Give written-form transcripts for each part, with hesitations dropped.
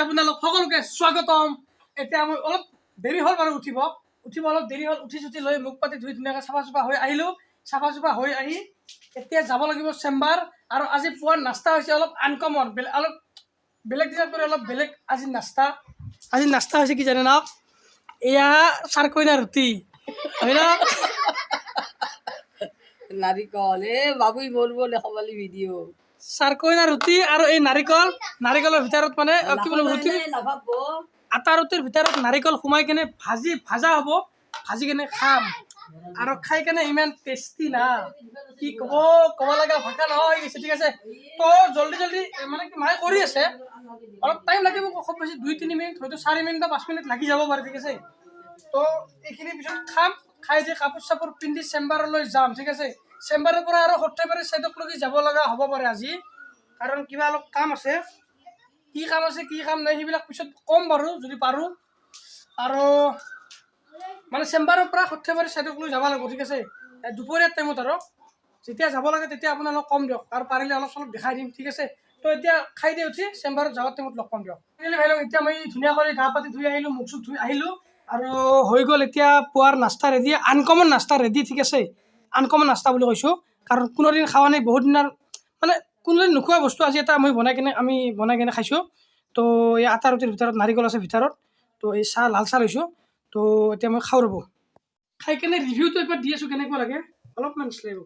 আপোনালোক সকলোকে স্বাগতম। এতিয়া মই অলপ দেৰি হ'ল বাৰু উঠিব অলপ দেৰি হ'ল। উঠি চুঠি লৈ মুখ পাতি ধুই ধুনীয়াকৈ চাফা চুফা হৈ আহিলোঁ। চাফা চুফা হৈ আহি এতিয়া যাব লাগিব চেম্বাৰ। আৰু আজি পুৱাৰ নাস্তা হৈছে অলপ আনকমন, অলপ বেলেগ দিনত কৰি অলপ বেলেগ আজি নাস্তা হৈছে কি জানে না? এয়া চাৰকইনা ৰুটি হয় না? নাৰিকল বাবুই মৰব দেখাবালি ভিডিঅ' চাৰকইনা ৰুটি আৰু এই নাৰিকলৰ ভিতৰত মানে কি বোলো ৰুটি আটা ৰুটিৰ ভিতৰত নাৰিকল সোমাই কেনে ভাজা হ'ব। ভাজি কেনে খাম আৰু খাই কেনে ইমান টেষ্টি না কি ক'ব লগা ভাষা নহয় হৈ গৈছে। ঠিক আছে, তো জল্দি মানে কি মায়ে কৰি আছে, অলপ টাইম লাগিব, খুব বেছি 2-3 মিনিট, হয়তো 4 মিনিট বা 5 মিনিট লাগি যাব পাৰে। ঠিক আছে, তো এইখিনি পিছত খাম। খাই যে কাপোৰ চাপোৰ পিন্ধি চেম্বাৰলৈ যাম। ঠিক আছে, চেম্বাৰৰ পৰা আৰু সৰ্থেবাৰী চাইডকলৈকে যাব লগা হ'ব পাৰে আজি, কাৰণ কিবা অলপ কাম আছে। কি কাম আছে কি কাম নাই সেইবিলাক পিছত ক'ম বাৰু যদি পাৰোঁ। আৰু মানে চেম্বাৰৰ পৰা সৰ্থেবাৰী চাইডকলৈ যাব লাগিব। ঠিক আছে, দুপৰীয়াৰ টাইমত আৰু যেতিয়া যাব লাগে তেতিয়া আপোনালোক কম দিয়ক, আৰু পাৰিলে অলপ চলপ দেখাই দিম। ঠিক আছে, তো এতিয়া খাই দি উঠি চেম্বাৰত যোৱাৰ টাইমত লগ পাম দিয়ক। এতিয়া মই ধুনীয়া কৰি গা পাতি ধুই আহিলোঁ, মুখ চুখ ধুই আহিলোঁ, আৰু হৈ গ'ল এতিয়া পুৱাৰ নাস্তা ৰেডি, আনকমন নাস্তা ৰেডি। ঠিক আছে, আনকমন নাস্তা বুলি কৈছোঁ কাৰণ কোনোদিন খোৱা নাই, বহুত দিনৰ মানে কোনোদিন নোখোৱা বস্তু আজি এটা আমি বনাই কেনে খাইছোঁ। তো এই আটা ৰুটিৰ ভিতৰত নাৰিকল আছে ভিতৰত, তো এই লাল চাহ লৈছোঁ। তো এতিয়া মই খাওঁ ৰ'ব, খাই কেনে ৰিভিউটো এবাৰ দি আছোঁ কেনেকুৱা লাগে অলপমান লাগিব।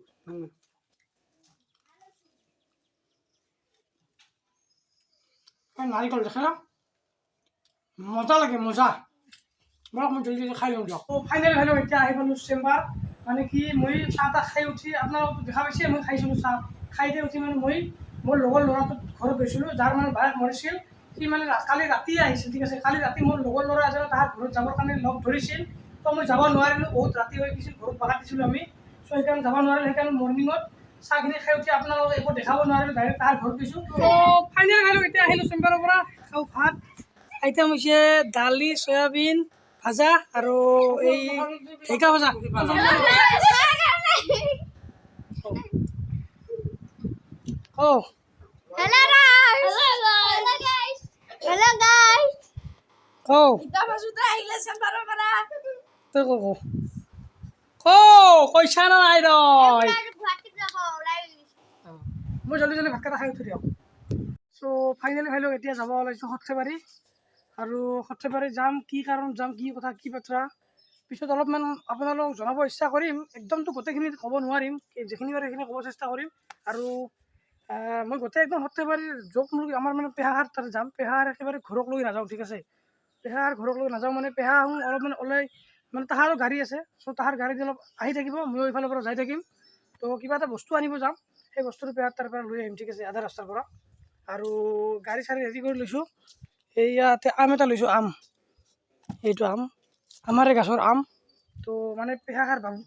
নাৰিকল দেখা না, মজা লাগে, মজা। মই জলদি খাই লওঁ দিয়ক। তো ফাইনেলি এতিয়া আহি পালোঁ চেম্বাৰ। মানে কি মই চাহ তাহ খাই উঠি আপোনালোকক দেখা পাইছে, মই খাইছিলোঁ চাহ। খাই দি উঠি মানে মই মোৰ লগৰ ল'ৰাটোৰ ঘৰত গৈছিলোঁ, যাৰ মানে বায়েক মৰিছিল। সি মানে কালি ৰাতিয়ে আহিছিল। ঠিক আছে, কালি ৰাতি মোৰ লগৰ ল'ৰা এজনে তাৰ ঘৰত যাবৰ কাৰণে লগ ধৰিছিল। তো মই যাব নোৱাৰিলোঁ, বহুত ৰাতি হৈ গৈছিল, ঘৰত বাগাত দিছিলোঁ আমি। চ' সেইকাৰণে যাব নোৱাৰিলোঁ। সেইকাৰণে মৰ্ণিঙত চাহখিনি খাই উঠি আপোনালোকক একো দেখাব নোৱাৰিলোঁ, ডাইৰেক্ট তাৰ ঘৰত গৈছোঁ। তো ফাইনেলি এতিয়া আহিলোঁ চেম্বাৰৰ পৰা। খাওঁ ভাত, আইটেম হৈছে দালি, চয়াবিন ভাজা আৰু এই ঢেঁকা ভাজা। কৈছা না নাই তই? মই জলদি ভাতকেইটা খাই উঠি দিয়ক। চ' ফাইনেলি এতিয়া যাব ওলাইছোঁ সৰ্থেবাৰী। আৰু সৰ্থেবাৰী যাম, কি কাৰণ যাম, কি কথা কি বাতৰা পিছত অলপমান আপোনালোকক জনাব ইচ্ছা কৰিম। একদমতো গোটেইখিনি ক'ব নোৱাৰিম, যিখিনি পাৰে সেইখিনি ক'ব চেষ্টা কৰিম। আৰু মই গোটেই একদম সৰ্থেবাৰীৰ য'ত মোৰ আমাৰ মানে পেহাৰ তাতে যাম। পেহাৰ একেবাৰে ঘৰক লৈ নাযাওঁ। ঠিক আছে, পেহাৰ ঘৰক লৈ নাযাওঁ, মানে পেহা আহোঁ অলপমান ওলাই, মানে তাহাৰো গাড়ী আছে। চ' তাহাৰ গাড়ী দি অলপ আহি থাকিব, ময়ো এইফালৰ পৰা যাই থাকিম। তো কিবা এটা বস্তু আনিব যাম, সেই বস্তুটো পেহাৰ তাৰ পৰা লৈ আহিম। ঠিক আছে, আধা ৰাস্তাৰ পৰা। আৰু গাড়ী চাড়ী ৰেডি কৰি লৈছোঁ। ইয়াতে আম এটা লৈছোঁ, এইটো আমাৰে গাছৰ আম। তো মানে পেহাহাৰ বাবু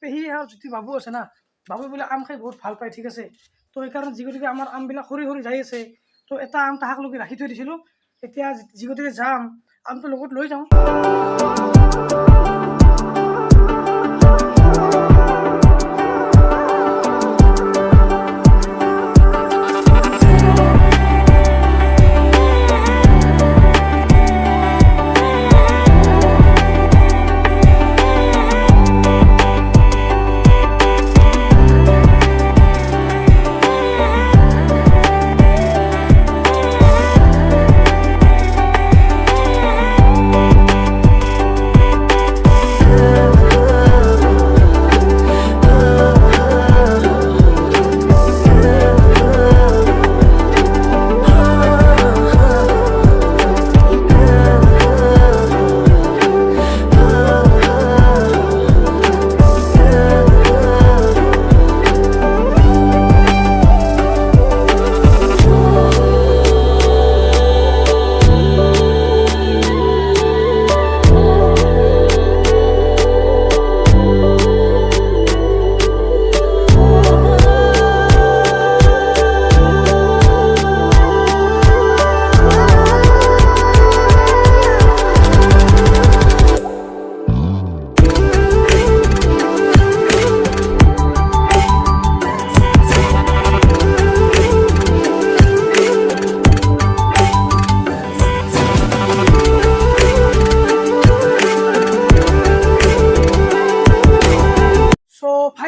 পেহী যদি বাবু আছে না, বাবু বোলে আম খাই বহুত ভাল পায়। ঠিক আছে, তো সেইকাৰণে যিগতিকে আমাৰ আমবিলাক সৰি যাই আছে, তো এটা আম তাহাক লগি ৰাখি থৈ দিছিলোঁ। এতিয়া যিগতিকে যাম, আমটো লগত লৈ যাওঁ।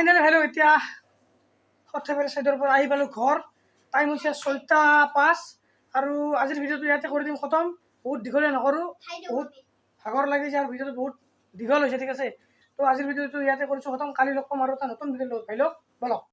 ফাইনেলি ভাই এতিয়া সৰ্থেবাৰী ছাইডৰ পৰা আহি পালোঁ ঘৰ। টাইম হৈছে 6:05 আৰু আজিৰ ভিডিঅ'টো ইয়াতে কৰি দিম খতম। বহুত দীঘলীয়া নকৰোঁ, বহুত ভাগৰ লাগিছে আৰু ভিডিঅ'টো বহুত দীঘল হৈছে, ঠিক আছে। তো আজিৰ ভিডিঅ'টো ইয়াতে কৰিছোঁ খতম। কালি লগ পাম আৰু এটা নতুন ভিডিঅ' লগত, ভাই লওক বলক।